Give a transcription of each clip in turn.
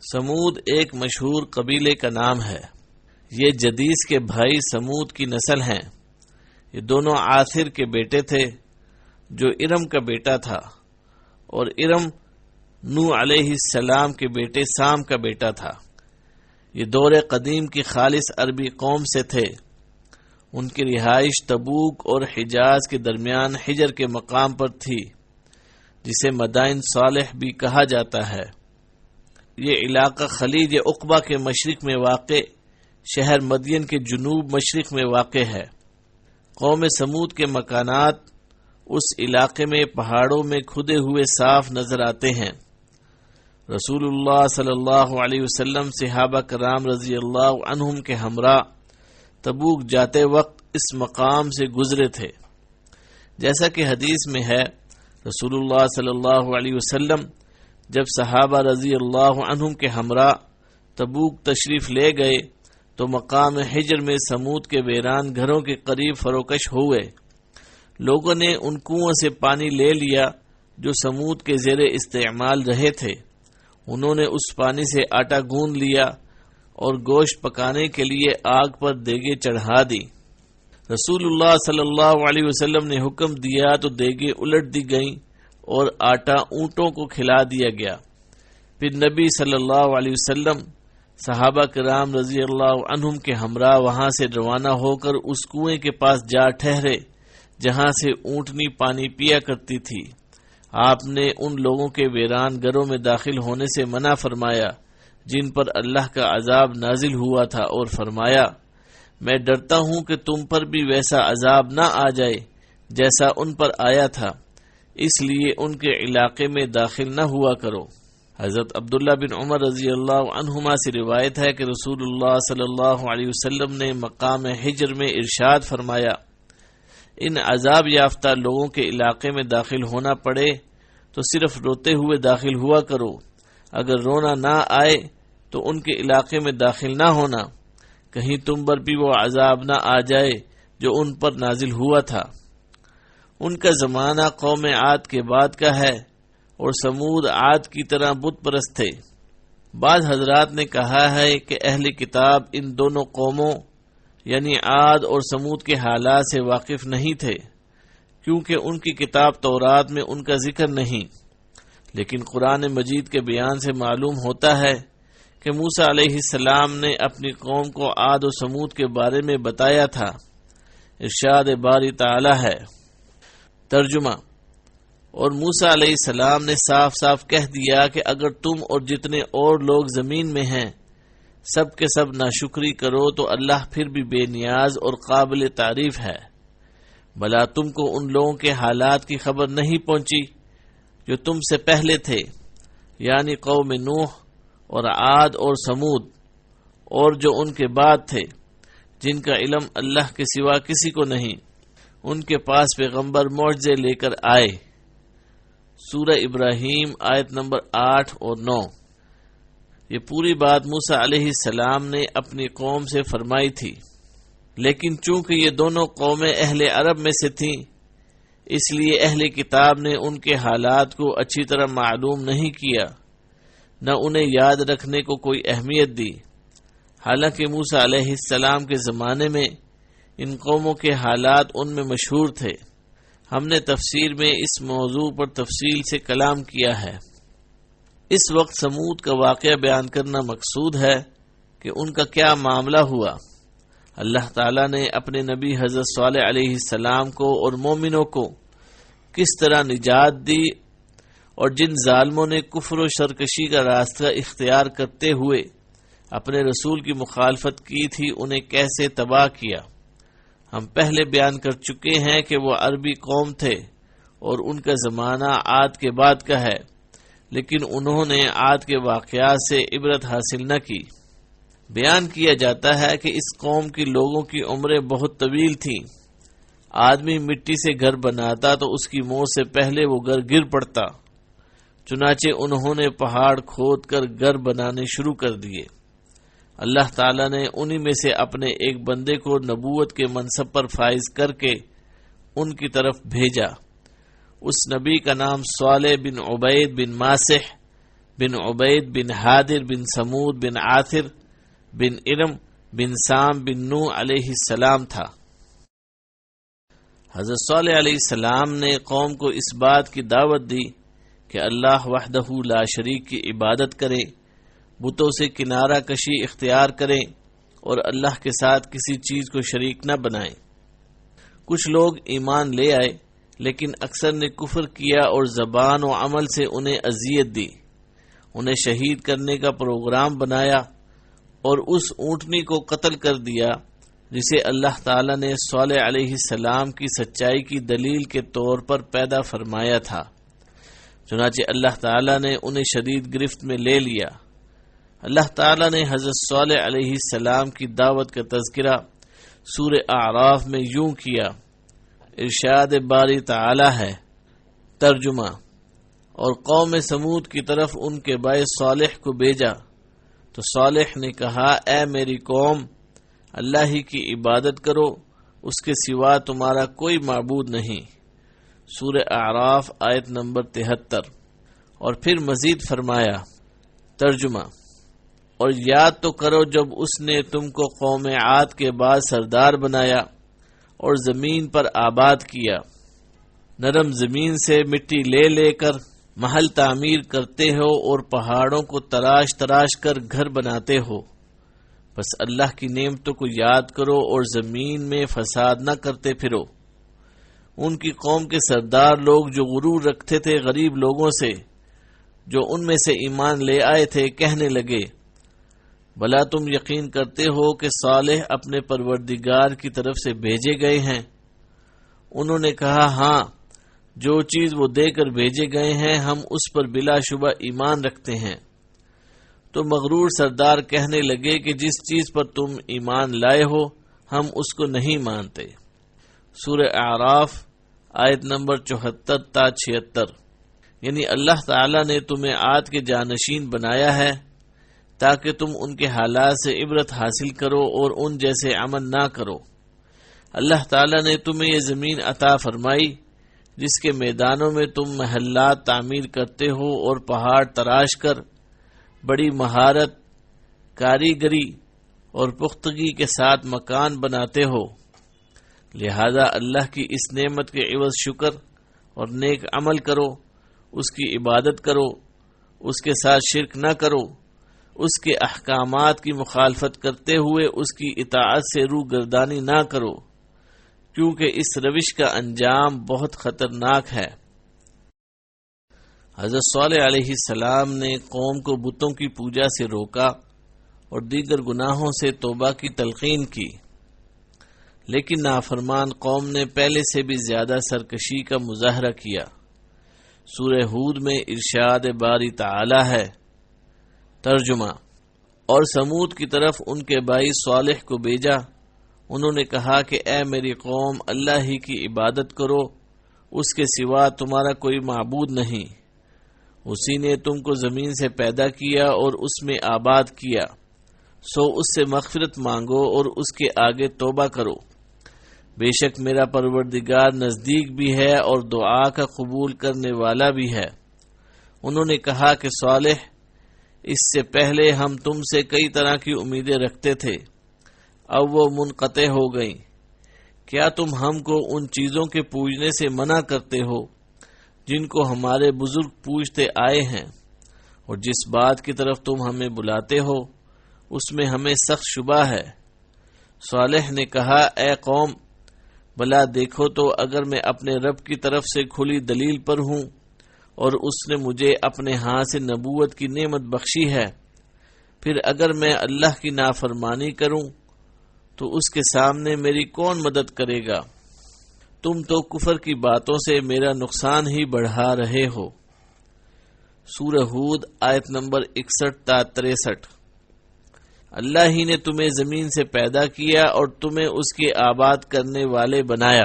سمود ایک مشہور قبیلے کا نام ہے۔ یہ جدیس کے بھائی سمود کی نسل ہیں۔ یہ دونوں آثر کے بیٹے تھے جو ارم کا بیٹا تھا، اور ارم نوح علیہ السلام کے بیٹے سام کا بیٹا تھا۔ یہ دور قدیم کی خالص عربی قوم سے تھے۔ ان کی رہائش تبوک اور حجاز کے درمیان حجر کے مقام پر تھی، جسے مدائن صالح بھی کہا جاتا ہے۔ یہ علاقہ خلیج عقبہ کے مشرق میں واقع شہر مدین کے جنوب مشرق میں واقع ہے۔ قوم سمود کے مکانات اس علاقے میں پہاڑوں میں کھدے ہوئے صاف نظر آتے ہیں۔ رسول اللہ صلی اللہ علیہ وسلم صحابہ کرام رضی اللہ عنہم کے ہمراہ تبوک جاتے وقت اس مقام سے گزرے تھے۔ جیسا کہ حدیث میں ہے، رسول اللہ صلی اللہ علیہ وسلم جب صحابہ رضی اللہ عنہم کے ہمراہ تبوک تشریف لے گئے تو مقام حجر میں سمود کے ویران گھروں کے قریب فروکش ہوئے۔ لوگوں نے ان کنووں سے پانی لے لیا جو سمود کے زیر استعمال رہے تھے۔ انہوں نے اس پانی سے آٹا گوندھ لیا اور گوشت پکانے کے لیے آگ پر دیگیں چڑھا دی۔ رسول اللہ صلی اللہ علیہ وسلم نے حکم دیا تو دیگیں الٹ دی گئیں اور آٹا اونٹوں کو کھلا دیا گیا۔ پھر نبی صلی اللہ علیہ وسلم صحابہ کرام رضی اللہ عنہم کے ہمراہ وہاں سے روانہ ہو کر اس کنویں کے پاس جا ٹھہرے جہاں سے اونٹنی پانی پیا کرتی تھی۔ آپ نے ان لوگوں کے ویران گھروں میں داخل ہونے سے منع فرمایا جن پر اللہ کا عذاب نازل ہوا تھا، اور فرمایا، میں ڈرتا ہوں کہ تم پر بھی ویسا عذاب نہ آ جائے جیسا ان پر آیا تھا، اس لیے ان کے علاقے میں داخل نہ ہوا کرو۔ حضرت عبداللہ بن عمر رضی اللہ عنہما سے روایت ہے کہ رسول اللہ صلی اللہ علیہ وسلم نے مقام حجر میں ارشاد فرمایا، ان عذاب یافتہ لوگوں کے علاقے میں داخل ہونا پڑے تو صرف روتے ہوئے داخل ہوا کرو، اگر رونا نہ آئے تو ان کے علاقے میں داخل نہ ہونا، کہیں تم پر بھی وہ عذاب نہ آ جائے جو ان پر نازل ہوا تھا۔ ان کا زمانہ قوم عاد کے بعد کا ہے، اور سمود عاد کی طرح بت پرست تھے۔ بعض حضرات نے کہا ہے کہ اہل کتاب ان دونوں قوموں یعنی عاد اور سمود کے حالات سے واقف نہیں تھے، کیونکہ ان کی کتاب تورات میں ان کا ذکر نہیں، لیکن قرآن مجید کے بیان سے معلوم ہوتا ہے کہ موسیٰ علیہ السلام نے اپنی قوم کو عاد و سمود کے بارے میں بتایا تھا۔ ارشاد باری تعالی ہے، ترجمہ، اور موسیٰ علیہ السلام نے صاف صاف کہہ دیا کہ اگر تم اور جتنے اور لوگ زمین میں ہیں سب کے سب ناشکری کرو تو اللہ پھر بھی بے نیاز اور قابل تعریف ہے۔ بھلا تم کو ان لوگوں کے حالات کی خبر نہیں پہنچی جو تم سے پہلے تھے، یعنی قوم نوح اور عاد اور سمود، اور جو ان کے بعد تھے، جن کا علم اللہ کے سوا کسی کو نہیں۔ ان کے پاس پیغمبر معجزے لے کر آئے۔ سورہ ابراہیم آیت نمبر 8 اور 9۔ یہ پوری بات موسیٰ علیہ السلام نے اپنی قوم سے فرمائی تھی، لیکن چونکہ یہ دونوں قومیں اہل عرب میں سے تھیں، اس لیے اہل کتاب نے ان کے حالات کو اچھی طرح معلوم نہیں کیا، نہ انہیں یاد رکھنے کو کوئی اہمیت دی۔ حالانکہ موسیٰ علیہ السلام کے زمانے میں ان قوموں کے حالات ان میں مشہور تھے۔ ہم نے تفسیر میں اس موضوع پر تفصیل سے کلام کیا ہے۔ اس وقت سمود کا واقعہ بیان کرنا مقصود ہے کہ ان کا کیا معاملہ ہوا۔ اللہ تعالیٰ نے اپنے نبی حضرت صالح علیہ السلام کو اور مومنوں کو کس طرح نجات دی، اور جن ظالموں نے کفر و سرکشی کا راستہ اختیار کرتے ہوئے اپنے رسول کی مخالفت کی تھی، انہیں کیسے تباہ کیا۔ ہم پہلے بیان کر چکے ہیں کہ وہ عربی قوم تھے اور ان کا زمانہ عاد کے بعد کا ہے، لیکن انہوں نے عاد کے واقعات سے عبرت حاصل نہ کی۔ بیان کیا جاتا ہے کہ اس قوم کی لوگوں کی عمریں بہت طویل تھیں۔ آدمی مٹی سے گھر بناتا تو اس کی موت سے پہلے وہ گھر گر پڑتا، چنانچہ انہوں نے پہاڑ کھود کر گھر بنانے شروع کر دیے۔ اللہ تعالیٰ نے انہی میں سے اپنے ایک بندے کو نبوت کے منصب پر فائز کر کے ان کی طرف بھیجا۔ اس نبی کا نام صالح بن عبید بن ماسح بن عبید بن حادر بن سمود بن عاثر بن ارم بن سام بن نوح علیہ السلام تھا۔ حضرت صالح علیہ السلام نے قوم کو اس بات کی دعوت دی کہ اللہ وحدہ لا شریک کی عبادت کریں، بتوں سے کنارہ کشی اختیار کریں اور اللہ کے ساتھ کسی چیز کو شریک نہ بنائیں۔ کچھ لوگ ایمان لے آئے لیکن اکثر نے کفر کیا اور زبان و عمل سے انہیں اذیت دی، انہیں شہید کرنے کا پروگرام بنایا اور اس اونٹنی کو قتل کر دیا جسے اللہ تعالیٰ نے صالح علیہ السلام کی سچائی کی دلیل کے طور پر پیدا فرمایا تھا۔ چنانچہ اللہ تعالیٰ نے انہیں شدید گرفت میں لے لیا۔ اللہ تعالیٰ نے حضرت صالح علیہ السلام کی دعوت کا تذکرہ سورہ اعراف میں یوں کیا، ارشاد باری تعالیٰ ہے۔ ترجمہ: اور قوم سمود کی طرف ان کے بھائی صالح کو بھیجا تو صالح نے کہا، اے میری قوم، اللہ ہی کی عبادت کرو، اس کے سوا تمہارا کوئی معبود نہیں۔ سورہ اعراف آیت نمبر 73۔ اور پھر مزید فرمایا، ترجمہ: اور یاد تو کرو جب اس نے تم کو قوم عاد کے بعد سردار بنایا اور زمین پر آباد کیا، نرم زمین سے مٹی لے لے کر محل تعمیر کرتے ہو اور پہاڑوں کو تراش تراش کر گھر بناتے ہو، بس اللہ کی نعمتوں کو یاد کرو اور زمین میں فساد نہ کرتے پھرو۔ ان کی قوم کے سردار لوگ جو غرور رکھتے تھے غریب لوگوں سے جو ان میں سے ایمان لے آئے تھے، کہنے لگے، بھلا تم یقین کرتے ہو کہ صالح اپنے پروردگار کی طرف سے بھیجے گئے ہیں؟ انہوں نے کہا، ہاں، جو چیز وہ دے کر بھیجے گئے ہیں ہم اس پر بلا شبہ ایمان رکھتے ہیں۔ تو مغرور سردار کہنے لگے کہ جس چیز پر تم ایمان لائے ہو ہم اس کو نہیں مانتے۔ سورہ اعراف آیت نمبر 74 تا 76۔ یعنی اللہ تعالیٰ نے تمہیں عاد کے جانشین بنایا ہے تاکہ تم ان کے حالات سے عبرت حاصل کرو اور ان جیسے عمل نہ کرو۔ اللہ تعالیٰ نے تمہیں یہ زمین عطا فرمائی جس کے میدانوں میں تم محلات تعمیر کرتے ہو اور پہاڑ تراش کر بڑی مہارت، کاریگری اور پختگی کے ساتھ مکان بناتے ہو۔ لہذا اللہ کی اس نعمت کے عوض شکر اور نیک عمل کرو، اس کی عبادت کرو، اس کے ساتھ شرک نہ کرو، اس کے احکامات کی مخالفت کرتے ہوئے اس کی اطاعت سے روگردانی نہ کرو، کیونکہ اس روش کا انجام بہت خطرناک ہے۔ حضرت صالح علیہ السلام نے قوم کو بتوں کی پوجا سے روکا اور دیگر گناہوں سے توبہ کی تلقین کی، لیکن نافرمان قوم نے پہلے سے بھی زیادہ سرکشی کا مظاہرہ کیا۔ سورہ ہود میں ارشاد باری تعالی ہے۔ ترجمہ: اور سمود کی طرف ان کے بھائی صالح کو بھیجا، انہوں نے کہا کہ اے میری قوم، اللہ ہی کی عبادت کرو، اس کے سوا تمہارا کوئی معبود نہیں۔ اسی نے تم کو زمین سے پیدا کیا اور اس میں آباد کیا، سو اس سے مغفرت مانگو اور اس کے آگے توبہ کرو۔ بے شک میرا پروردگار نزدیک بھی ہے اور دعا کا قبول کرنے والا بھی ہے۔ انہوں نے کہا کہ صالح، اس سے پہلے ہم تم سے کئی طرح کی امیدیں رکھتے تھے، اب وہ منقطع ہو گئیں۔ کیا تم ہم کو ان چیزوں کے پوجنے سے منع کرتے ہو جن کو ہمارے بزرگ پوجتے آئے ہیں، اور جس بات کی طرف تم ہمیں بلاتے ہو اس میں ہمیں سخت شبہ ہے۔ صالح نے کہا، اے قوم، بھلا دیکھو تو اگر میں اپنے رب کی طرف سے کھلی دلیل پر ہوں اور اس نے مجھے اپنے ہاتھ سے نبوت کی نعمت بخشی ہے، پھر اگر میں اللہ کی نافرمانی کروں تو اس کے سامنے میری کون مدد کرے گا؟ تم تو کفر کی باتوں سے میرا نقصان ہی بڑھا رہے ہو۔ سورہ ہود آیت نمبر 61 تا 63۔ اللہ ہی نے تمہیں زمین سے پیدا کیا اور تمہیں اس کے آباد کرنے والے بنایا،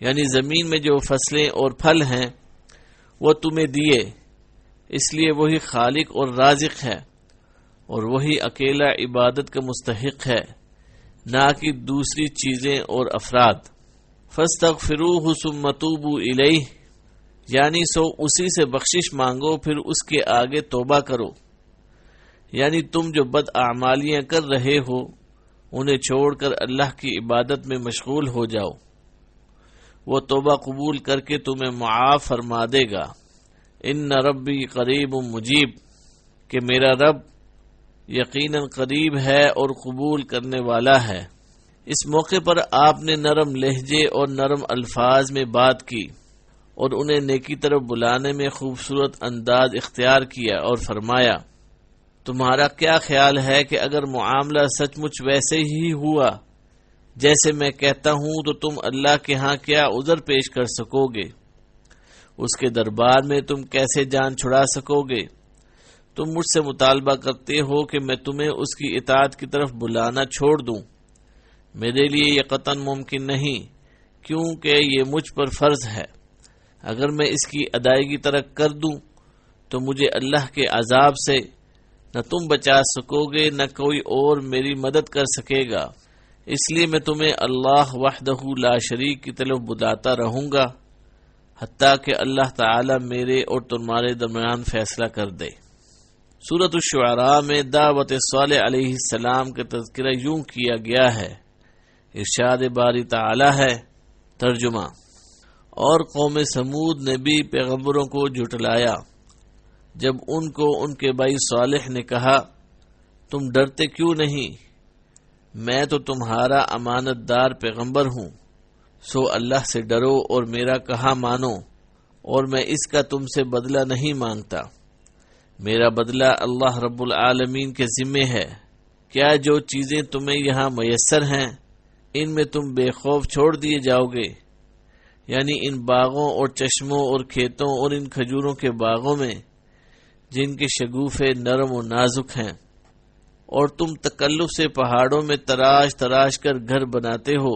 یعنی زمین میں جو فصلیں اور پھل ہیں وہ تمہیں دیے، اس لیے وہی خالق اور رازق ہے اور وہی اکیلا عبادت کا مستحق ہے، نہ کہ دوسری چیزیں اور افراد۔ فاستغفروہ ثم توبوا الیہ، یعنی سو اسی سے بخشش مانگو، پھر اس کے آگے توبہ کرو۔ یعنی تم جو بد اعمالیاں کر رہے ہو انہیں چھوڑ کر اللہ کی عبادت میں مشغول ہو جاؤ، وہ توبہ قبول کر کے تمہیں معاف فرما دے گا۔ ان ربی قریب مجیب، کہ میرا رب یقیناً قریب ہے اور قبول کرنے والا ہے۔ اس موقع پر آپ نے نرم لہجے اور نرم الفاظ میں بات کی اور انہیں نیکی طرف بلانے میں خوبصورت انداز اختیار کیا اور فرمایا، تمہارا کیا خیال ہے کہ اگر معاملہ سچ مچ ویسے ہی ہوا جیسے میں کہتا ہوں تو تم اللہ کے ہاں کیا عذر پیش کر سکو گے؟ اس کے دربار میں تم کیسے جان چھڑا سکو گے؟ تم مجھ سے مطالبہ کرتے ہو کہ میں تمہیں اس کی اطاعت کی طرف بلانا چھوڑ دوں۔ میرے لیے یہ قطعاً ممکن نہیں، کیونکہ یہ مجھ پر فرض ہے۔ اگر میں اس کی ادائیگی ترک کر دوں تو مجھے اللہ کے عذاب سے نہ تم بچا سکو گے نہ کوئی اور میری مدد کر سکے گا، اس لیے میں تمہیں اللہ وحدہ لا شریک کی طرف بلاتا رہوں گا حتیٰ کہ اللہ تعالی میرے اور تمہارے درمیان فیصلہ کر دے۔ سورۃ الشعراء میں دعوت صالح علیہ السلام کا تذکرہ یوں کیا گیا ہے، ارشاد باری تعالی ہے، ترجمہ: اور قوم سمود نے بھی پیغمبروں کو جھٹلایا جب ان کو ان کے بھائی صالح نے کہا، تم ڈرتے کیوں نہیں؟ میں تو تمہارا امانت دار پیغمبر ہوں، سو اللہ سے ڈرو اور میرا کہا مانو، اور میں اس کا تم سے بدلہ نہیں مانگتا، میرا بدلہ اللہ رب العالمین کے ذمے ہے۔ کیا جو چیزیں تمہیں یہاں میسر ہیں ان میں تم بے خوف چھوڑ دیے جاؤ گے؟ یعنی ان باغوں اور چشموں اور کھیتوں اور ان کھجوروں کے باغوں میں جن کے شگوفے نرم و نازک ہیں، اور تم تکلف سے پہاڑوں میں تراش تراش کر گھر بناتے ہو،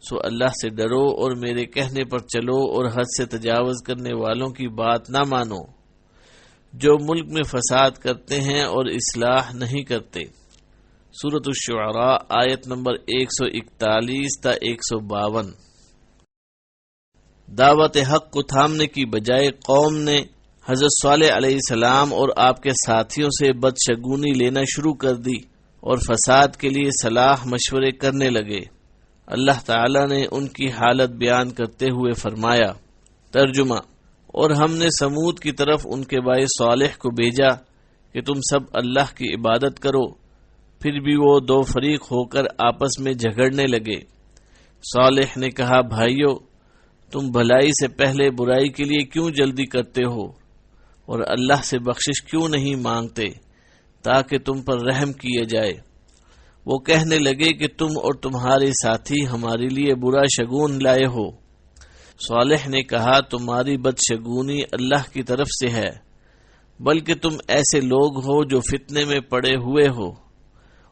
سو اللہ سے ڈرو اور میرے کہنے پر چلو اور حد سے تجاوز کرنے والوں کی بات نہ مانو، جو ملک میں فساد کرتے ہیں اور اصلاح نہیں کرتے۔ سورۃ الشعراء آیت نمبر 141 تا 152۔ دعوت حق کو تھامنے کی بجائے قوم نے حضرت صالح علیہ السلام اور آپ کے ساتھیوں سے بدشگونی لینا شروع کر دی اور فساد کے لیے صلاح مشورے کرنے لگے۔ اللہ تعالی نے ان کی حالت بیان کرتے ہوئے فرمایا، ترجمہ: اور ہم نے سمود کی طرف ان کے بھائی صالح کو بھیجا کہ تم سب اللہ کی عبادت کرو، پھر بھی وہ دو فریق ہو کر آپس میں جھگڑنے لگے۔ صالح نے کہا، بھائیو، تم بھلائی سے پہلے برائی کے لیے کیوں جلدی کرتے ہو اور اللہ سے بخشش کیوں نہیں مانگتے تاکہ تم پر رحم کیے جائے؟ وہ کہنے لگے کہ تم اور تمہارے ساتھی ہمارے لیے برا شگون لائے ہو۔ صالح نے کہا، تمہاری بدشگونی اللہ کی طرف سے ہے، بلکہ تم ایسے لوگ ہو جو فتنے میں پڑے ہوئے ہو،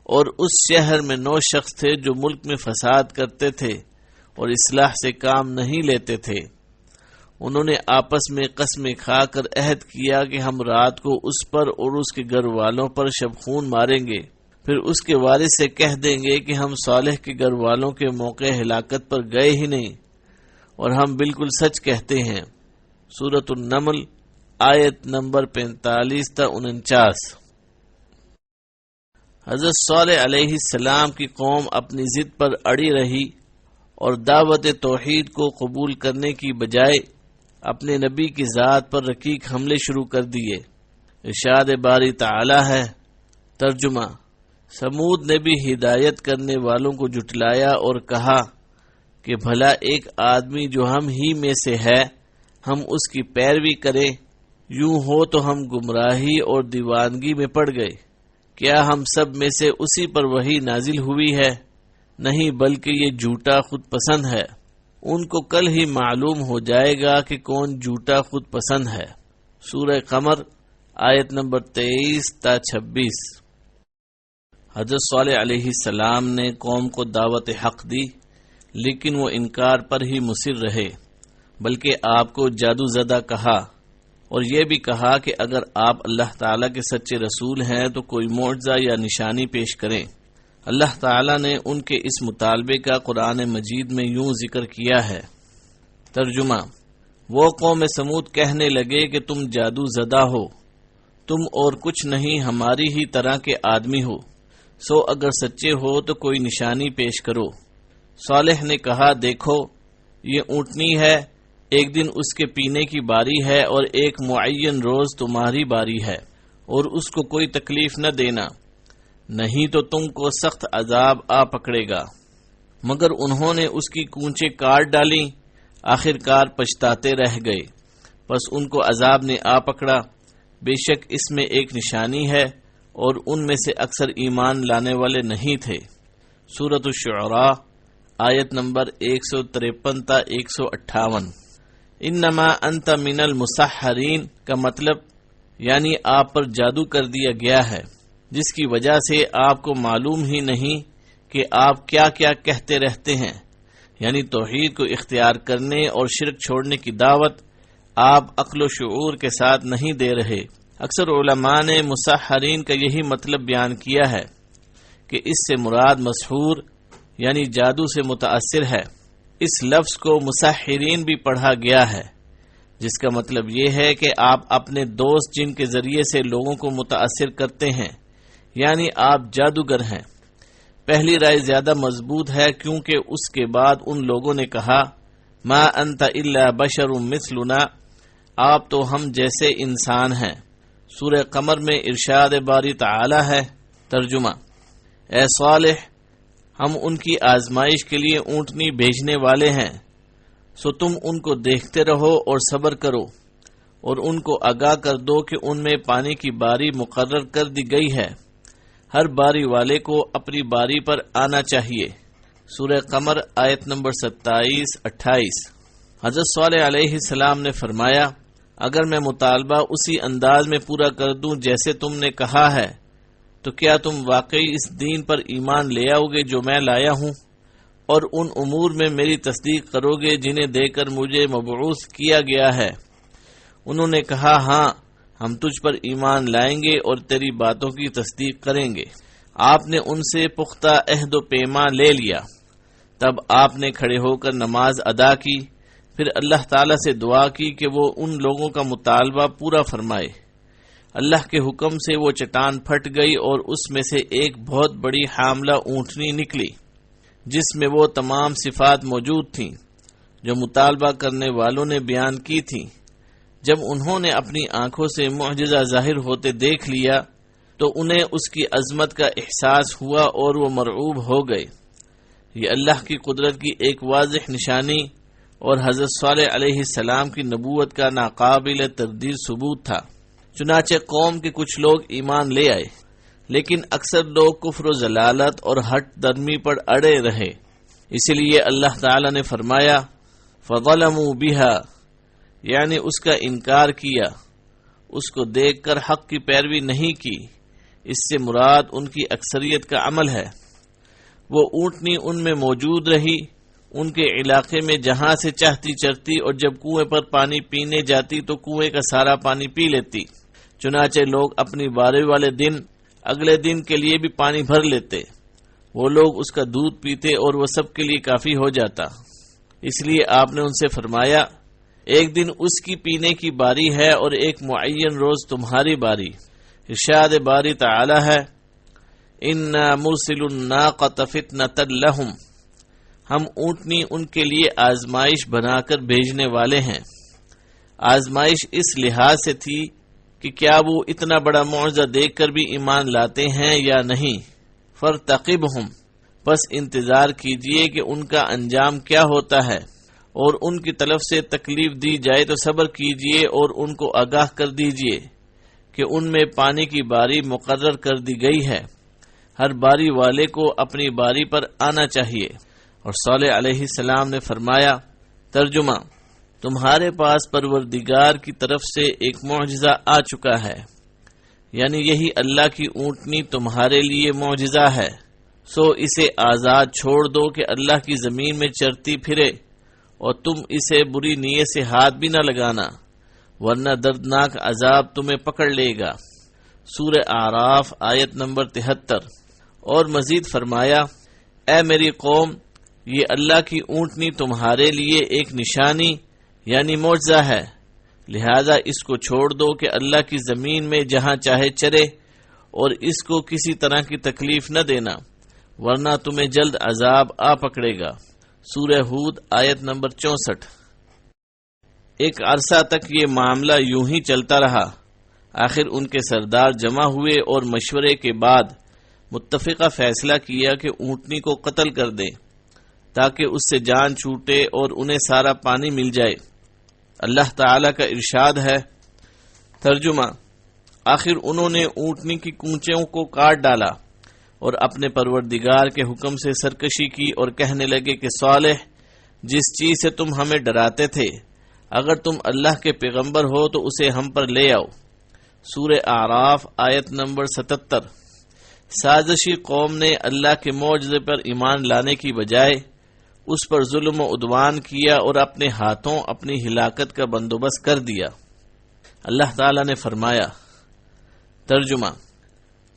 اور اس شہر میں 9 شخص تھے جو ملک میں فساد کرتے تھے اور اصلاح سے کام نہیں لیتے تھے۔ انہوں نے آپس میں قسمیں کھا کر عہد کیا کہ ہم رات کو اس پر اور اس کے گھر والوں پر شبخون ماریں گے، پھر اس کے وارث سے کہہ دیں گے کہ ہم صالح کے گھر والوں کے موقع ہلاکت پر گئے ہی نہیں، اور ہم بالکل سچ کہتے ہیں۔ سورۃ النمل آیت نمبر 45 تا 49۔ حضرت صالح علیہ السلام کی قوم اپنی ضد پر اڑی رہی اور دعوت توحید کو قبول کرنے کی بجائے اپنے نبی کی ذات پر رقیق حملے شروع کر دیے۔ ارشاد باری تعالی ہے، ترجمہ: سمود نے بھی ہدایت کرنے والوں کو جھٹلایا اور کہا کہ بھلا ایک آدمی جو ہم ہی میں سے ہے ہم اس کی پیروی کریں، یوں ہو تو ہم گمراہی اور دیوانگی میں پڑ گئے۔ کیا ہم سب میں سے اسی پر وحی نازل ہوئی ہے؟ نہیں، بلکہ یہ جھوٹا خود پسند ہے۔ ان کو کل ہی معلوم ہو جائے گا کہ کون جھوٹا خود پسند ہے۔ سورہ قمر آیت نمبر 23 تا 26۔ حضرت صالح علیہ السلام نے قوم کو دعوت حق دی، لیکن وہ انکار پر ہی مصر رہے، بلکہ آپ کو جادو زدہ کہا، اور یہ بھی کہا کہ اگر آپ اللہ تعالیٰ کے سچے رسول ہیں تو کوئی معجزہ یا نشانی پیش کریں۔ اللہ تعالیٰ نے ان کے اس مطالبے کا قرآن مجید میں یوں ذکر کیا ہے، ترجمہ: وہ قوم سمود کہنے لگے کہ تم جادو زدہ ہو، تم اور کچھ نہیں ہماری ہی طرح کے آدمی ہو، سو اگر سچے ہو تو کوئی نشانی پیش کرو۔ صالح نے کہا دیکھو یہ اونٹنی ہے، ایک دن اس کے پینے کی باری ہے اور ایک معین روز تمہاری باری ہے، اور اس کو کوئی تکلیف نہ دینا، نہیں تو تم کو سخت عذاب آ پکڑے گا۔ مگر انہوں نے اس کی کونچیں کاٹ ڈالیں، آخر کار پچھتاتے رہ گئے، پس ان کو عذاب نے آ پکڑا۔ بے شک اس میں ایک نشانی ہے اور ان میں سے اکثر ایمان لانے والے نہیں تھے۔ سورۃ الشعراء آیت نمبر 153 تا 158۔ انما انت من المسحرین کا مطلب یعنی آپ پر جادو کر دیا گیا ہے، جس کی وجہ سے آپ کو معلوم ہی نہیں کہ آپ کیا کیا کہتے رہتے ہیں، یعنی توحید کو اختیار کرنے اور شرک چھوڑنے کی دعوت آپ عقل و شعور کے ساتھ نہیں دے رہے۔ اکثر علماء نے مسحرین کا یہی مطلب بیان کیا ہے کہ اس سے مراد مسحور یعنی جادو سے متاثر ہے۔ اس لفظ کو مسحرین بھی پڑھا گیا ہے، جس کا مطلب یہ ہے کہ آپ اپنے دوست جن کے ذریعے سے لوگوں کو متاثر کرتے ہیں، یعنی آپ جادوگر ہیں۔ پہلی رائے زیادہ مضبوط ہے کیونکہ اس کے بعد ان لوگوں نے کہا ما انت الا بشر مثلنا، آپ تو ہم جیسے انسان ہیں۔ سورہ قمر میں ارشاد باری تعالی ہے، ترجمہ: اے صالح، ہم ان کی آزمائش کے لیے اونٹنی بھیجنے والے ہیں، سو تم ان کو دیکھتے رہو اور صبر کرو، اور ان کو آگاہ کر دو کہ ان میں پانی کی باری مقرر کر دی گئی ہے، ہر باری والے کو اپنی باری پر آنا چاہیے۔ سورہ قمر آیت نمبر 27-28۔ حضرت صالح علیہ السلام نے فرمایا اگر میں مطالبہ اسی انداز میں پورا کر دوں جیسے تم نے کہا ہے تو کیا تم واقعی اس دین پر ایمان لے آؤ گے جو میں لایا ہوں، اور ان امور میں میری تصدیق کرو گے جنہیں دے کر مجھے مبعوث کیا گیا ہے؟ انہوں نے کہا ہاں، ہم تجھ پر ایمان لائیں گے اور تیری باتوں کی تصدیق کریں گے۔ آپ نے ان سے پختہ عہد و پیمان لے لیا۔ تب آپ نے کھڑے ہو کر نماز ادا کی، پھر اللہ تعالیٰ سے دعا کی کہ وہ ان لوگوں کا مطالبہ پورا فرمائے۔ اللہ کے حکم سے وہ چٹان پھٹ گئی اور اس میں سے ایک بہت بڑی حاملہ اونٹنی نکلی، جس میں وہ تمام صفات موجود تھیں جو مطالبہ کرنے والوں نے بیان کی تھیں۔ جب انہوں نے اپنی آنکھوں سے معجزہ ظاہر ہوتے دیکھ لیا تو انہیں اس کی عظمت کا احساس ہوا اور وہ مرعوب ہو گئے۔ یہ اللہ کی قدرت کی ایک واضح نشانی اور حضرت صالح علیہ السلام کی نبوت کا ناقابل تردید ثبوت تھا۔ چنانچہ قوم کے کچھ لوگ ایمان لے آئے، لیکن اکثر لوگ کفر و ضلالت اور ہٹ درمی پر اڑے رہے۔ اسی لیے اللہ تعالی نے فرمایا فظلموا بها، یعنی اس کا انکار کیا، اس کو دیکھ کر حق کی پیروی نہیں کی۔ اس سے مراد ان کی اکثریت کا عمل ہے۔ وہ اونٹنی ان میں موجود رہی، ان کے علاقے میں جہاں سے چاہتی چرتی، اور جب کنویں پر پانی پینے جاتی تو کنویں کا سارا پانی پی لیتی۔ چنانچہ لوگ اپنی باری والے دن اگلے دن کے لیے بھی پانی بھر لیتے، وہ لوگ اس کا دودھ پیتے اور وہ سب کے لیے کافی ہو جاتا۔ اس لیے آپ نے ان سے فرمایا ایک دن اس کی پینے کی باری ہے اور ایک معین روز تمہاری باری۔ ارشاد باری تعالی ہے اِنَّا مُرْسِلُ النَّاقَةَ فِتْنَةً لَهُمْ، ہم اونٹنی ان کے لیے آزمائش بنا کر بھیجنے والے ہیں۔ آزمائش اس لحاظ سے تھی کہ کیا وہ اتنا بڑا معجزہ دیکھ کر بھی ایمان لاتے ہیں یا نہیں۔ فَارْتَقِبْهُمْ، بس انتظار کیجئے کہ ان کا انجام کیا ہوتا ہے، اور ان کی طرف سے تکلیف دی جائے تو صبر کیجئے اور ان کو آگاہ کر دیجئے کہ ان میں پانی کی باری مقرر کر دی گئی ہے، ہر باری والے کو اپنی باری پر آنا چاہیے۔ اور صالح علیہ السلام نے فرمایا، ترجمہ: تمہارے پاس پروردگار کی طرف سے ایک معجزہ آ چکا ہے، یعنی یہی اللہ کی اونٹنی تمہارے لیے معجزہ ہے، سو اسے آزاد چھوڑ دو کہ اللہ کی زمین میں چرتی پھرے، اور تم اسے بری نیت سے ہاتھ بھی نہ لگانا، ورنہ دردناک عذاب تمہیں پکڑ لے گا۔ سورہ اعراف آیت نمبر 73۔ اور مزید فرمایا، اے میری قوم، یہ اللہ کی اونٹنی تمہارے لیے ایک نشانی یعنی معجزہ ہے، لہذا اس کو چھوڑ دو کہ اللہ کی زمین میں جہاں چاہے چرے اور اس کو کسی طرح کی تکلیف نہ دینا، ورنہ تمہیں جلد عذاب آ پکڑے گا۔ سورہ ہود آیت نمبر 64۔ ایک عرصہ تک یہ معاملہ یوں ہی چلتا رہا، آخر ان کے سردار جمع ہوئے اور مشورے کے بعد متفقہ فیصلہ کیا کہ اونٹنی کو قتل کر دیں تاکہ اس سے جان چھوٹے اور انہیں سارا پانی مل جائے۔ اللہ تعالی کا ارشاد ہے، ترجمہ: آخر انہوں نے اونٹنی کی کونچوں کو کاٹ ڈالا اور اپنے پروردگار کے حکم سے سرکشی کی اور کہنے لگے کہ صالح، جس چیز سے تم ہمیں ڈراتے تھے، اگر تم اللہ کے پیغمبر ہو تو اسے ہم پر لے آؤ۔ سورہ اعراف آیت نمبر 77۔ سازشی قوم نے اللہ کے معجزے پر ایمان لانے کی بجائے اس پر ظلم و عدوان کیا اور اپنے ہاتھوں اپنی ہلاکت کا بندوبست کر دیا۔ اللہ تعالی نے فرمایا، ترجمہ: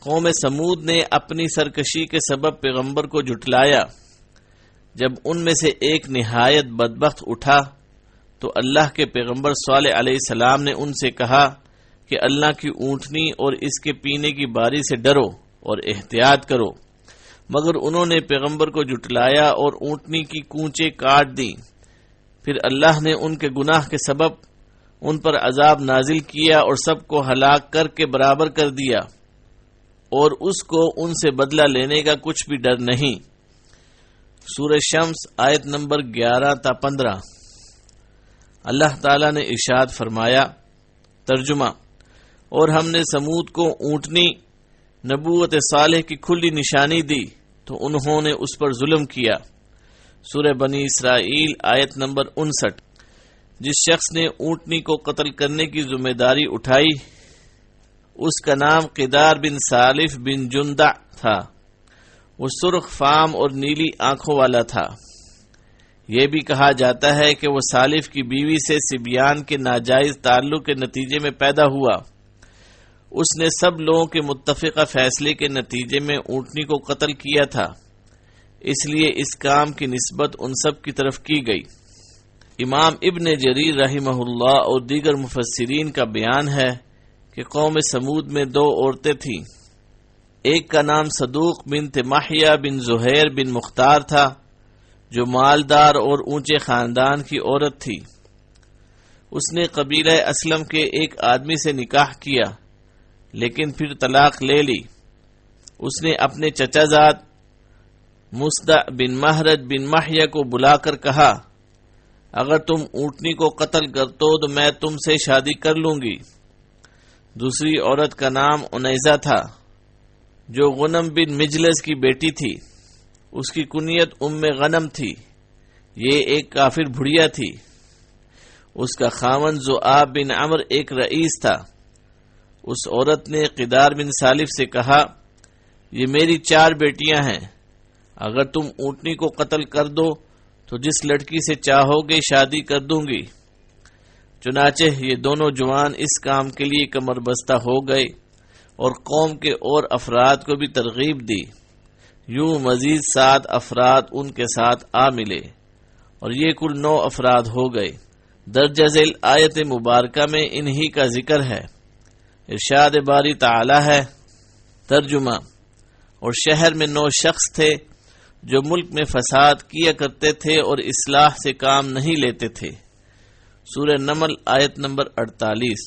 قوم سمود نے اپنی سرکشی کے سبب پیغمبر کو جھٹلایا۔ جب ان میں سے ایک نہایت بدبخت اٹھا تو اللہ کے پیغمبر صالح علیہ السلام نے ان سے کہا کہ اللہ کی اونٹنی اور اس کے پینے کی باری سے ڈرو اور احتیاط کرو، مگر انہوں نے پیغمبر کو جھٹلایا اور اونٹنی کی کونچیں کاٹ دیں۔ پھر اللہ نے ان کے گناہ کے سبب ان پر عذاب نازل کیا اور سب کو ہلاک کر کے برابر کر دیا، اور اس کو ان سے بدلہ لینے کا کچھ بھی ڈر نہیں۔ سورہ شمس آیت نمبر 11 تا 15۔ اللہ تعالی نے ارشاد فرمایا، ترجمہ: اور ہم نے سمود کو اونٹنی نبوت صالح کی کھلی نشانی دی تو انہوں نے اس پر ظلم کیا۔ سورہ بنی اسرائیل آیت نمبر 59۔ جس شخص نے اونٹنی کو قتل کرنے کی ذمہ داری اٹھائی اس کا نام قدار بن سالف بن جندع تھا۔ وہ سرخ فام اور نیلی آنکھوں والا تھا۔ یہ بھی کہا جاتا ہے کہ وہ سالف کی بیوی سے صبیان کے ناجائز تعلق کے نتیجے میں پیدا ہوا۔ اس نے سب لوگوں کے متفقہ فیصلے کے نتیجے میں اونٹنی کو قتل کیا تھا، اس لیے اس کام کی نسبت ان سب کی طرف کی گئی۔ امام ابن جریر رحمہ اللہ اور دیگر مفسرین کا بیان ہے کہ قوم سمود میں 2 عورتیں تھیں۔ ایک کا نام صدوق بنت محیا بن زہیر بن مختار تھا، جو مالدار اور اونچے خاندان کی عورت تھی۔ اس نے قبیلہ اسلم کے ایک آدمی سے نکاح کیا لیکن پھر طلاق لے لی۔ اس نے اپنے چچا زاد مصدع بن مہرج بن محیا کو بلا کر کہا، اگر تم اونٹنی کو قتل کر دو تو میں تم سے شادی کر لوں گی۔ دوسری عورت کا نام انیزہ تھا، جو غنم بن مجلس کی بیٹی تھی۔ اس کی کنیت ام غنم تھی۔ یہ ایک کافر بھڑیا تھی۔ اس کا خاوند ذؤاب بن عمر ایک رئیس تھا۔ اس عورت نے قدار بن سالف سے کہا، یہ میری 4 بیٹیاں ہیں، اگر تم اونٹنی کو قتل کر دو تو جس لڑکی سے چاہو گے شادی کر دوں گی۔ چنانچہ یہ دونوں جوان اس کام کے لیے کمر بستہ ہو گئے اور قوم کے اور افراد کو بھی ترغیب دی۔ یوں مزید 7 افراد ان کے ساتھ آ ملے اور یہ کل 9 افراد ہو گئے۔ درجہ ذیل آیت مبارکہ میں انہی کا ذکر ہے۔ ارشاد باری تعالی ہے، ترجمہ: اور شہر میں 9 شخص تھے جو ملک میں فساد کیا کرتے تھے اور اصلاح سے کام نہیں لیتے تھے۔ سورہ نمل آیت نمبر 48۔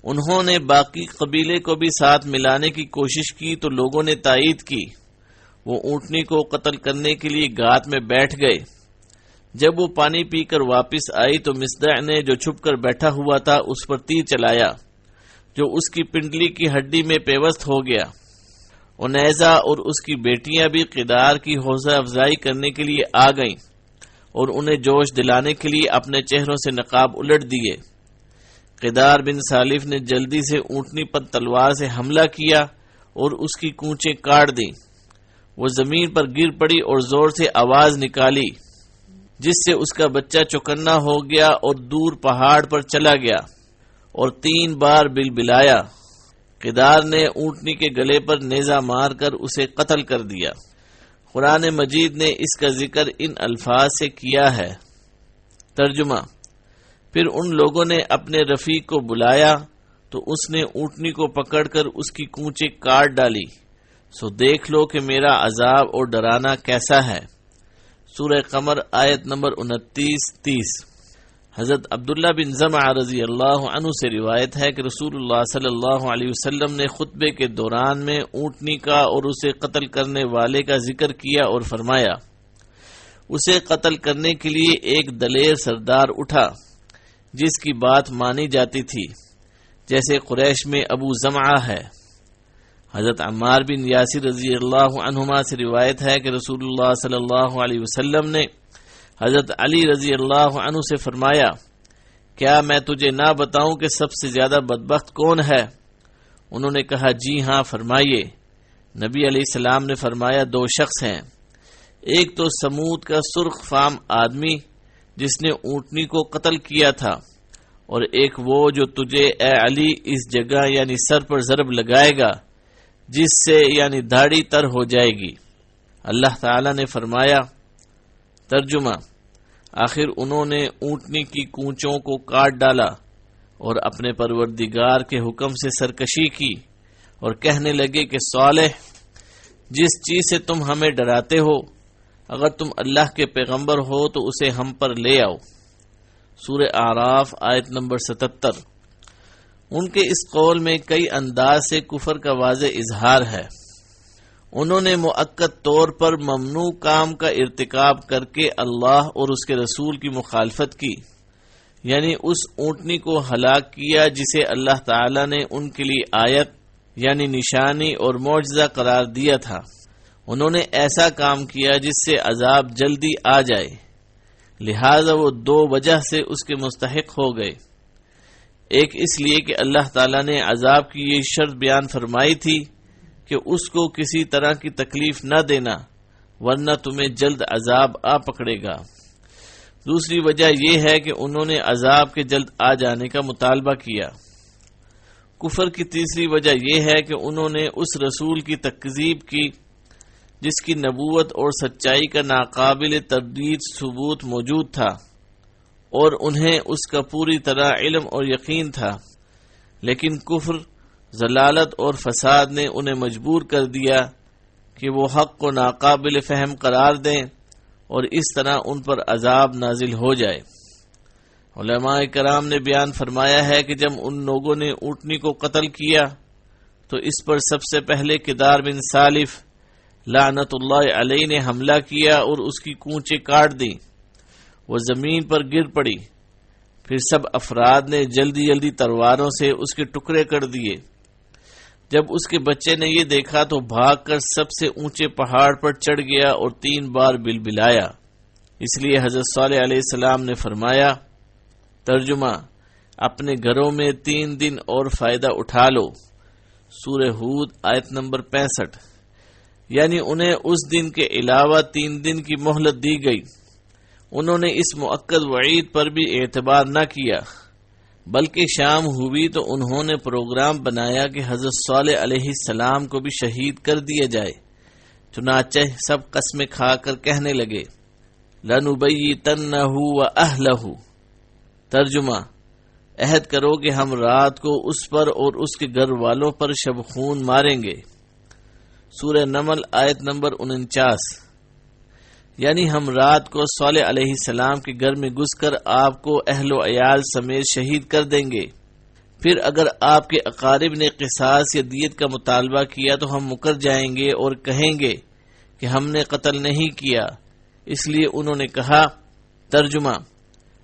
انہوں نے باقی قبیلے کو بھی ساتھ ملانے کی کوشش کی تو لوگوں نے تائید کی۔ وہ اونٹنی کو قتل کرنے کے لیے گات میں بیٹھ گئے۔ جب وہ پانی پی کر واپس آئی تو مصدع نے جو چھپ کر بیٹھا ہوا تھا اس پر تیر چلایا، جو اس کی پنڈلی کی ہڈی میں پیوست ہو گیا۔ انیزہ اور اس کی بیٹیاں بھی قدار کی حوصلہ افزائی کرنے کے لیے آ گئیں اور انہیں جوش دلانے کے لیے اپنے چہروں سے نقاب الٹ دیے۔ قدار بن سالف نے جلدی سے اونٹنی پر تلوار سے حملہ کیا اور اس کی کونچیں کاٹ دیں۔ وہ زمین پر گر پڑی اور زور سے آواز نکالی، جس سے اس کا بچہ چوکنا ہو گیا اور دور پہاڑ پر چلا گیا اور 3 بار بلبلایا۔ قدار نے اونٹنی کے گلے پر نیزہ مار کر اسے قتل کر دیا۔ قرآن مجید نے اس کا ذکر ان الفاظ سے کیا ہے، ترجمہ: پھر ان لوگوں نے اپنے رفیق کو بلایا تو اس نے اونٹنی کو پکڑ کر اس کی کونچیں کاٹ ڈالی، سو دیکھ لو کہ میرا عذاب اور ڈرانا کیسا ہے۔ سورہ قمر آیت نمبر 29-30۔ حضرت عبداللہ بن زمع رضی اللہ عنہ سے روایت ہے کہ رسول اللہ صلی اللہ علیہ وسلم نے خطبے کے دوران میں اونٹنی کا اور اسے قتل کرنے والے کا ذکر کیا اور فرمایا، اسے قتل کرنے کے لیے ایک دلیر سردار اٹھا جس کی بات مانی جاتی تھی، جیسے قریش میں ابو زمعہ ہے۔ حضرت عمار بن یاسر رضی اللہ عنہما سے روایت ہے کہ رسول اللہ صلی اللہ علیہ وسلم نے حضرت علی رضی اللہ عنہ سے فرمایا، کیا میں تجھے نہ بتاؤں کہ سب سے زیادہ بدبخت کون ہے؟ انہوں نے کہا جی ہاں فرمائیے۔ نبی علیہ السلام نے فرمایا، دو شخص ہیں، ایک تو سمود کا سرخ فام آدمی جس نے اونٹنی کو قتل کیا تھا، اور ایک وہ جو تجھے اے علی اس جگہ یعنی سر پر ضرب لگائے گا جس سے یعنی داڑھی تر ہو جائے گی۔ اللہ تعالی نے فرمایا، ترجمہ، آخر انہوں نے اونٹنی کی کونچوں کو کاٹ ڈالا اور اپنے پروردگار کے حکم سے سرکشی کی اور کہنے لگے کہ صالح، جس چیز سے تم ہمیں ڈراتے ہو، اگر تم اللہ کے پیغمبر ہو تو اسے ہم پر لے آؤ۔ سورہ اعراف آیت نمبر 77۔ ان کے اس قول میں کئی انداز سے کفر کا واضح اظہار ہے۔ انہوں نے مؤکد طور پر ممنوع کام کا ارتکاب کر کے اللہ اور اس کے رسول کی مخالفت کی، یعنی اس اونٹنی کو ہلاک کیا جسے اللہ تعالی نے ان کے لیے آیت یعنی نشانی اور معجزہ قرار دیا تھا۔ انہوں نے ایسا کام کیا جس سے عذاب جلدی آ جائے، لہذا وہ دو وجہ سے اس کے مستحق ہو گئے۔ ایک اس لیے کہ اللہ تعالیٰ نے عذاب کی یہ شرط بیان فرمائی تھی کہ اس کو کسی طرح کی تکلیف نہ دینا ورنہ تمہیں جلد عذاب آ پکڑے گا۔ دوسری وجہ یہ ہے کہ انہوں نے عذاب کے جلد آ جانے کا مطالبہ کیا۔ کفر کی تیسری وجہ یہ ہے کہ انہوں نے اس رسول کی تکذیب کی جس کی نبوت اور سچائی کا ناقابل تردید ثبوت موجود تھا، اور انہیں اس کا پوری طرح علم اور یقین تھا، لیکن کفر، ضلالت اور فساد نے انہیں مجبور کر دیا کہ وہ حق کو ناقابل فہم قرار دیں اور اس طرح ان پر عذاب نازل ہو جائے۔ علماء کرام نے بیان فرمایا ہے کہ جب ان لوگوں نے اونٹنی کو قتل کیا تو اس پر سب سے پہلے کدار بن سالف لعنت اللہ علیہ نے حملہ کیا اور اس کی کونچیں کاٹ دیں، وہ زمین پر گر پڑی۔ پھر سب افراد نے جلدی جلدی تلواروں سے اس کے ٹکڑے کر دیے۔ جب اس کے بچے نے یہ دیکھا تو بھاگ کر سب سے اونچے پہاڑ پر چڑھ گیا اور 3 بار بلبلایا۔ اس لیے حضرت صالح علیہ السلام نے فرمایا، ترجمہ، اپنے گھروں میں 3 دن اور فائدہ اٹھا لو۔ سورہ ہود آیت نمبر 65۔ یعنی انہیں اس دن کے علاوہ 3 دن کی مہلت دی گئی۔ انہوں نے اس مؤکد وعید پر بھی اعتبار نہ کیا، بلکہ شام ہوئی تو انہوں نے پروگرام بنایا کہ حضرت صالح علیہ السلام کو بھی شہید کر دیا جائے۔ چنانچہ سب قسمیں کھا کر کہنے لگے، لَنُبَيِّتَنَّهُ وَأَهْلَهُ۔ ترجمہ، عہد کرو کہ ہم رات کو اس پر اور اس کے گھر والوں پر شب خون ماریں گے۔ سورہ نمل آیت نمبر 49۔ یعنی ہم رات کو صالح علیہ السلام کے گھر میں گھس کر آپ کو اہل و عیال سمیت شہید کر دیں گے۔ پھر اگر آپ کے اقارب نے قصاص یا دیت کا مطالبہ کیا تو ہم مکر جائیں گے اور کہیں گے کہ ہم نے قتل نہیں کیا، اس لیے انہوں نے کہا۔ ترجمہ،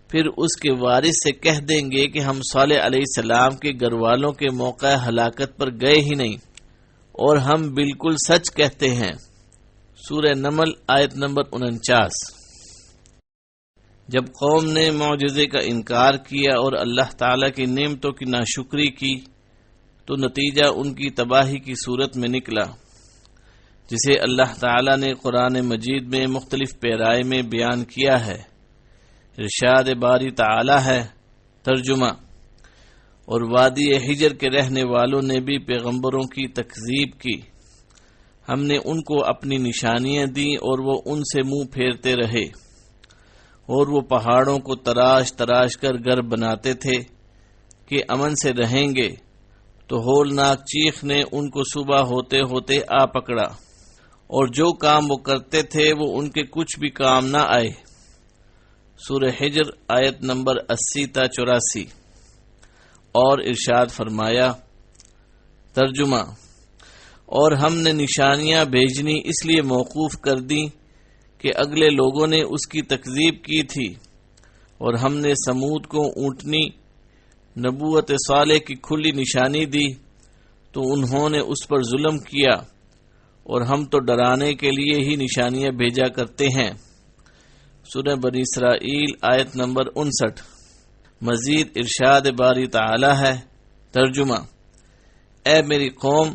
پھر اس کے وارث سے کہہ دیں گے کہ ہم صالح علیہ السلام کے گھر والوں کے موقع ہلاکت پر گئے ہی نہیں، اور ہم بالکل سچ کہتے ہیں۔ سورہ نمل آیت نمبر 49۔ جب قوم نے معجزے کا انکار کیا اور اللہ تعالی کی نعمتوں کی ناشکری کی تو نتیجہ ان کی تباہی کی صورت میں نکلا، جسے اللہ تعالی نے قرآن مجید میں مختلف پیرائے میں بیان کیا ہے۔ ارشاد باری تعالی ہے، ترجمہ، اور وادی حجر کے رہنے والوں نے بھی پیغمبروں کی تکذیب کی، ہم نے ان کو اپنی نشانیاں دیں اور وہ ان سے منہ پھیرتے رہے۔ اور وہ پہاڑوں کو تراش تراش کر گھر بناتے تھے کہ امن سے رہیں گے، تو ہولناک چیخ نے ان کو صبح ہوتے ہوتے آ پکڑا، اور جو کام وہ کرتے تھے وہ ان کے کچھ بھی کام نہ آئے۔ سورہ حجر آیت نمبر 80 تا 84۔ اور ارشاد فرمایا، ترجمہ: اور ہم نے نشانیاں بھیجنی اس لیے موقوف کر دیں کہ اگلے لوگوں نے اس کی تکذیب کی تھی، اور ہم نے سمود کو اونٹنی نبوت صالح کی کھلی نشانی دی تو انہوں نے اس پر ظلم کیا، اور ہم تو ڈرانے کے لیے ہی نشانیاں بھیجا کرتے ہیں۔ سورہ بنی اسرائیل آیت نمبر 59۔ مزید ارشاد باری تعالی ہے، ترجمہ: اے میری قوم،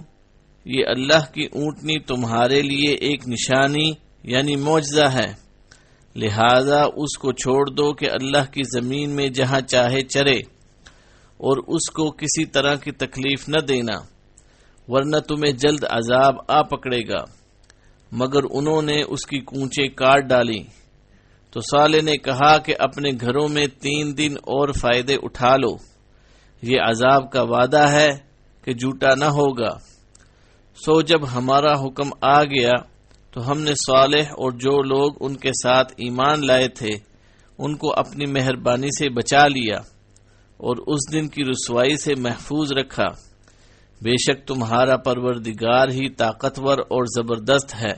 یہ اللہ کی اونٹنی تمہارے لیے ایک نشانی یعنی معجزہ ہے، لہذا اس کو چھوڑ دو کہ اللہ کی زمین میں جہاں چاہے چرے، اور اس کو کسی طرح کی تکلیف نہ دینا، ورنہ تمہیں جلد عذاب آ پکڑے گا۔ مگر انہوں نے اس کی کونچیں کاٹ ڈالی۔ تو صالح نے کہا کہ اپنے گھروں میں 3 دن اور فائدے اٹھا لو، یہ عذاب کا وعدہ ہے کہ جھوٹا نہ ہوگا۔ سو جب ہمارا حکم آ گیا تو ہم نے صالح اور جو لوگ ان کے ساتھ ایمان لائے تھے ان کو اپنی مہربانی سے بچا لیا، اور اس دن کی رسوائی سے محفوظ رکھا۔ بے شک تمہارا پروردگار ہی طاقتور اور زبردست ہے۔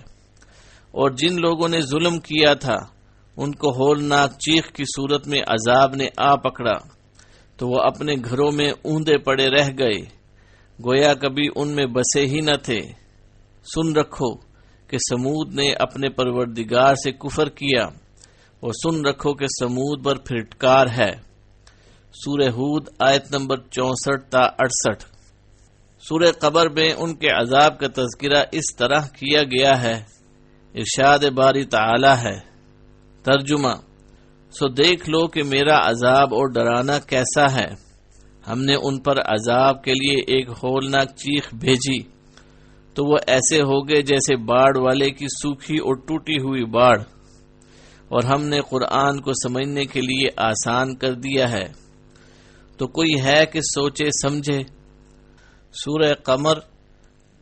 اور جن لوگوں نے ظلم کیا تھا ان کو ہولناک چیخ کی صورت میں عذاب نے آ پکڑا، تو وہ اپنے گھروں میں اوندے پڑے رہ گئے، گویا کبھی ان میں بسے ہی نہ تھے۔ سن رکھو کہ سمود نے اپنے پروردگار سے کفر کیا، اور سن رکھو کہ سمود پر پھٹکار ہے۔ سورہ ہود آیت نمبر 64 تا 68۔ سورہ قبر میں ان کے عذاب کا تذکرہ اس طرح کیا گیا ہے، ارشاد باری تعالی ہے، ترجمہ: سو دیکھ لو کہ میرا عذاب اور ڈرانا کیسا ہے۔ ہم نے ان پر عذاب کے لیے ایک ہولناک چیخ بھیجی تو وہ ایسے ہو گئے جیسے باڑ والے کی سوکھی اور ٹوٹی ہوئی باڑ، اور ہم نے قرآن کو سمجھنے کے لیے آسان کر دیا ہے، تو کوئی ہے کہ سوچے سمجھے۔ سورہ قمر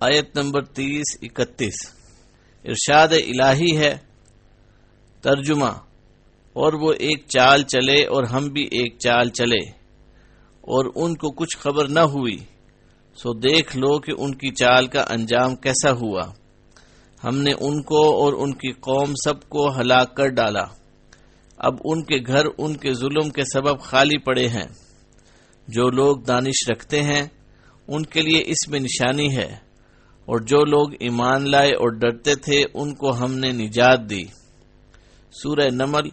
آیت نمبر 30-31۔ ارشاد الہی ہے، ترجمہ: اور وہ ایک چال چلے اور ہم بھی ایک چال چلے، اور ان کو کچھ خبر نہ ہوئی، سو دیکھ لو کہ ان کی چال کا انجام کیسا ہوا۔ ہم نے ان کو اور ان کی قوم سب کو ہلاک کر ڈالا، اب ان کے گھر ان کے ظلم کے سبب خالی پڑے ہیں۔ جو لوگ دانش رکھتے ہیں ان کے لیے اس میں نشانی ہے، اور جو لوگ ایمان لائے اور ڈرتے تھے ان کو ہم نے نجات دی۔ سورہ نمل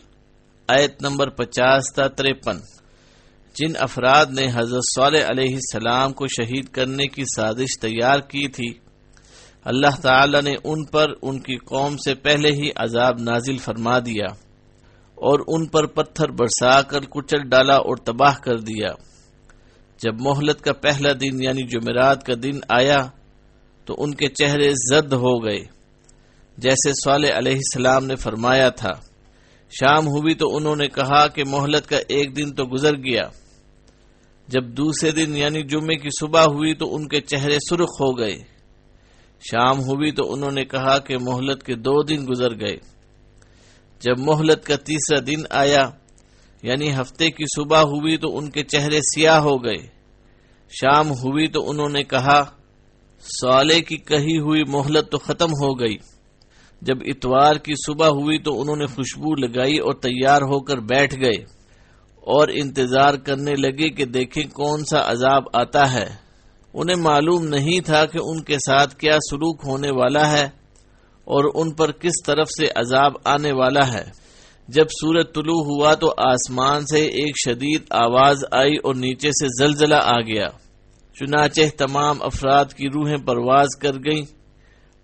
آیت نمبر 50 تا 53۔ جن افراد نے حضرت صالح علیہ السلام کو شہید کرنے کی سازش تیار کی تھی، اللہ تعالی نے ان پر ان کی قوم سے پہلے ہی عذاب نازل فرما دیا، اور ان پر پتھر برسا کر کچل ڈالا اور تباہ کر دیا۔ جب مہلت کا پہلا دن یعنی جمعرات کا دن آیا تو ان کے چہرے زرد ہو گئے، جیسے صالح علیہ السلام نے فرمایا تھا۔ شام ہوئی تو انہوں نے کہا کہ مہلت کا ایک دن تو گزر گیا۔ جب دوسرے دن یعنی جمعے کی صبح ہوئی تو ان کے چہرے سرخ ہو گئے۔ شام ہوئی تو انہوں نے کہا کہ مہلت کے 2 دن گزر گئے۔ جب مہلت کا تیسرا دن آیا یعنی ہفتے کی صبح ہوئی تو ان کے چہرے سیاہ ہو گئے۔ شام ہوئی تو انہوں نے کہا صالح کی کہی ہوئی مہلت تو ختم ہو گئی۔ جب اتوار کی صبح ہوئی تو انہوں نے خوشبو لگائی اور تیار ہو کر بیٹھ گئے اور انتظار کرنے لگے کہ دیکھیں کون سا عذاب آتا ہے۔ انہیں معلوم نہیں تھا کہ ان کے ساتھ کیا سلوک ہونے والا ہے اور ان پر کس طرف سے عذاب آنے والا ہے۔ جب سورج طلوع ہوا تو آسمان سے ایک شدید آواز آئی اور نیچے سے زلزلہ آ گیا، چنانچہ تمام افراد کی روحیں پرواز کر گئیں،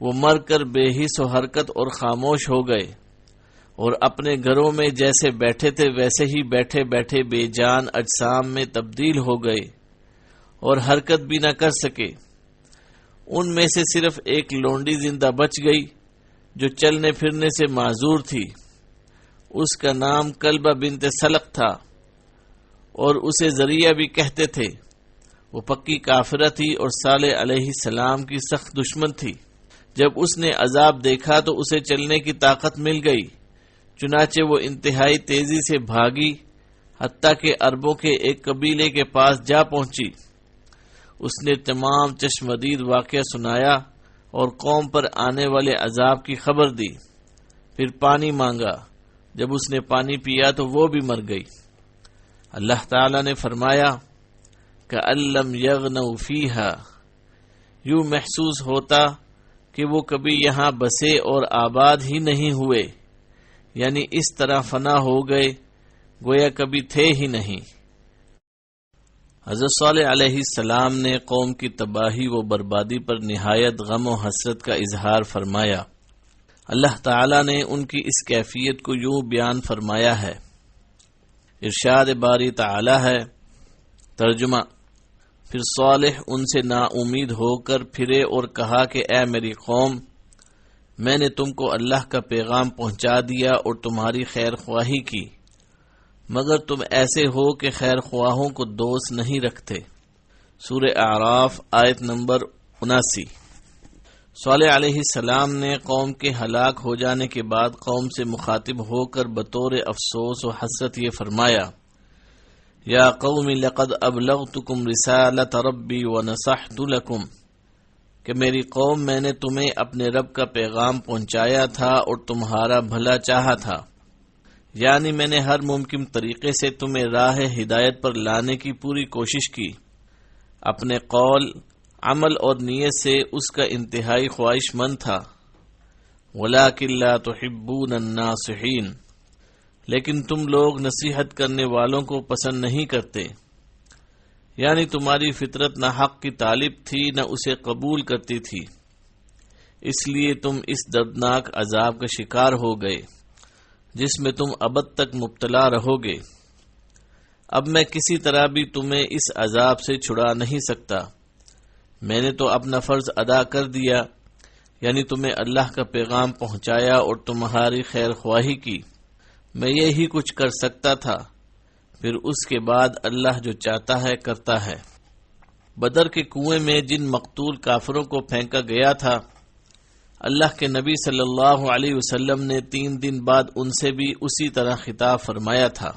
وہ مر کر بے حس و حرکت اور خاموش ہو گئے، اور اپنے گھروں میں جیسے بیٹھے تھے ویسے ہی بیٹھے بیٹھے بے جان اجسام میں تبدیل ہو گئے اور حرکت بھی نہ کر سکے۔ ان میں سے صرف ایک لونڈی زندہ بچ گئی جو چلنے پھرنے سے معذور تھی، اس کا نام کلبہ بنت سلق تھا اور اسے ذریعہ بھی کہتے تھے۔ وہ پکی کافرہ تھی اور صالح علیہ السلام کی سخت دشمن تھی۔ جب اس نے عذاب دیکھا تو اسے چلنے کی طاقت مل گئی، چنانچہ وہ انتہائی تیزی سے بھاگی حتیٰ کہ عربوں کے ایک قبیلے کے پاس جا پہنچی۔ اس نے تمام چشمدید واقعہ سنایا اور قوم پر آنے والے عذاب کی خبر دی، پھر پانی مانگا۔ جب اس نے پانی پیا تو وہ بھی مر گئی۔ اللہ تعالی نے فرمایا کأن لم یغنوا فیہا، یوں محسوس ہوتا کہ وہ کبھی یہاں بسے اور آباد ہی نہیں ہوئے، یعنی اس طرح فنا ہو گئے گویا کبھی تھے ہی نہیں۔ حضرت صالح علیہ السلام نے قوم کی تباہی و بربادی پر نہایت غم و حسرت کا اظہار فرمایا۔ اللہ تعالی نے ان کی اس کیفیت کو یوں بیان فرمایا ہے۔ ارشاد باری تعالی ہے، ترجمہ: پھر صالح ان سے نا امید ہو کر پھرے اور کہا کہ اے میری قوم، میں نے تم کو اللہ کا پیغام پہنچا دیا اور تمہاری خیر خواہی کی، مگر تم ایسے ہو کہ خیر خواہوں کو دوست نہیں رکھتے۔ سورہ اعراف آیت نمبر 79۔ صالح علیہ السلام نے قوم کے ہلاک ہو جانے کے بعد قوم سے مخاطب ہو کر بطور افسوس و حسرت یہ فرمایا، یا قوم لقد ابلغتکم رسالۃ ربی ونصحت لکم، کہ میری قوم میں نے تمہیں اپنے رب کا پیغام پہنچایا تھا اور تمہارا بھلا چاہا تھا، یعنی میں نے ہر ممکن طریقے سے تمہیں راہ ہدایت پر لانے کی پوری کوشش کی، اپنے قول، عمل اور نیت سے اس کا انتہائی خواہش مند تھا، وَلَٰكِن لَا تُحِبُّونَ النَّاصِحِينَ، لیکن تم لوگ نصیحت کرنے والوں کو پسند نہیں کرتے، یعنی تمہاری فطرت نہ حق کی طالب تھی نہ اسے قبول کرتی تھی، اس لیے تم اس دردناک عذاب کا شکار ہو گئے جس میں تم ابد تک مبتلا رہو گے۔ اب میں کسی طرح بھی تمہیں اس عذاب سے چھڑا نہیں سکتا، میں نے تو اپنا فرض ادا کر دیا، یعنی تمہیں اللہ کا پیغام پہنچایا اور تمہاری خیر خواہی کی، میں یہی کچھ کر سکتا تھا، پھر اس کے بعد اللہ جو چاہتا ہے کرتا ہے۔ بدر کے کنویں میں جن مقتول کافروں کو پھینکا گیا تھا، اللہ کے نبی صلی اللہ علیہ وسلم نے 3 دن بعد ان سے بھی اسی طرح خطاب فرمایا تھا۔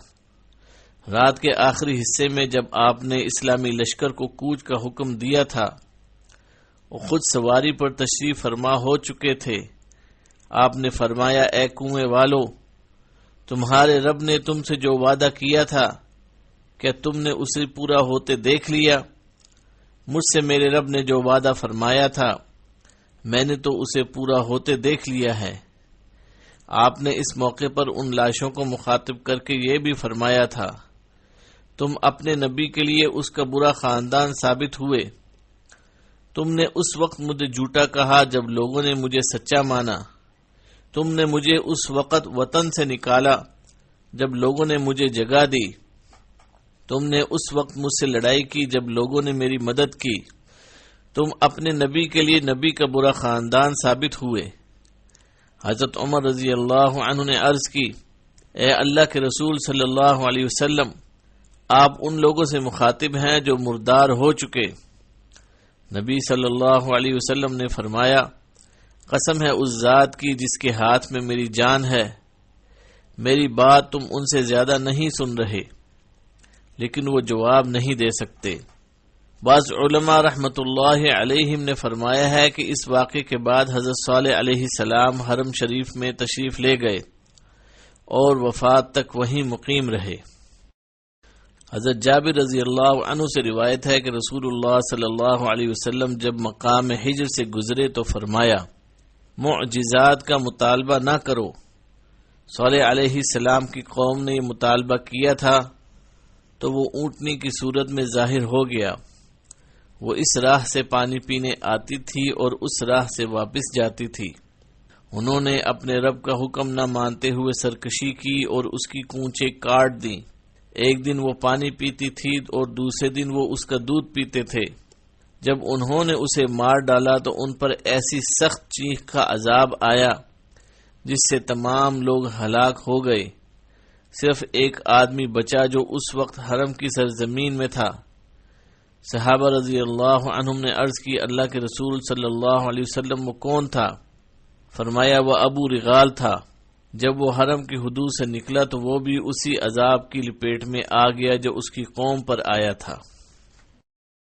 رات کے آخری حصے میں جب آپ نے اسلامی لشکر کو کوچ کا حکم دیا تھا، وہ خود سواری پر تشریف فرما ہو چکے تھے، آپ نے فرمایا اے کنویں والو، تمہارے رب نے تم سے جو وعدہ کیا تھا کیا تم نے اسے پورا ہوتے دیکھ لیا؟ مجھ سے میرے رب نے جو وعدہ فرمایا تھا میں نے تو اسے پورا ہوتے دیکھ لیا ہے۔ آپ نے اس موقع پر ان لاشوں کو مخاطب کر کے یہ بھی فرمایا تھا، تم اپنے نبی کے لیے اس کا برا خاندان ثابت ہوئے، تم نے اس وقت مجھے جھوٹا کہا جب لوگوں نے مجھے سچا مانا، تم نے مجھے اس وقت وطن سے نکالا جب لوگوں نے مجھے جگہ دی، تم نے اس وقت مجھ سے لڑائی کی جب لوگوں نے میری مدد کی، تم اپنے نبی کے لیے نبی کا برا خاندان ثابت ہوئے۔ حضرت عمر رضی اللہ عنہ نے عرض کی، اے اللہ کے رسول صلی اللہ علیہ وسلم، آپ ان لوگوں سے مخاطب ہیں جو مردار ہو چکے۔ نبی صلی اللہ علیہ وسلم نے فرمایا، قسم ہے اس ذات کی جس کے ہاتھ میں میری جان ہے، میری بات تم ان سے زیادہ نہیں سن رہے، لیکن وہ جواب نہیں دے سکتے۔ بعض علماء رحمت اللہ علیہم نے فرمایا ہے کہ اس واقعے کے بعد حضرت صالح علیہ السلام حرم شریف میں تشریف لے گئے اور وفات تک وہیں مقیم رہے۔ حضرت جابر رضی اللہ عنہ سے روایت ہے کہ رسول اللہ صلی اللہ علیہ وسلم جب مقام حجر سے گزرے تو فرمایا، معجزات کا مطالبہ نہ کرو۔ صالح علیہ السلام کی قوم نے یہ مطالبہ کیا تھا تو وہ اونٹنی کی صورت میں ظاہر ہو گیا، وہ اس راہ سے پانی پینے آتی تھی اور اس راہ سے واپس جاتی تھی۔ انہوں نے اپنے رب کا حکم نہ مانتے ہوئے سرکشی کی اور اس کی کونچیں کاٹ دیں۔ ایک دن وہ پانی پیتی تھی اور دوسرے دن وہ اس کا دودھ پیتے تھے۔ جب انہوں نے اسے مار ڈالا تو ان پر ایسی سخت چیخ کا عذاب آیا جس سے تمام لوگ ہلاک ہو گئے صرف ایک آدمی بچا جو اس وقت حرم کی سرزمین میں تھا۔ صحابہ رضی اللہ عنہم نے عرض کی اللہ کے رسول صلی اللہ علیہ وسلم وہ کون تھا؟ فرمایا وہ ابو رغال تھا۔ جب وہ حرم کی حدود سے نکلا تو وہ بھی اسی عذاب کی لپیٹ میں آ گیا جو اس کی قوم پر آیا تھا۔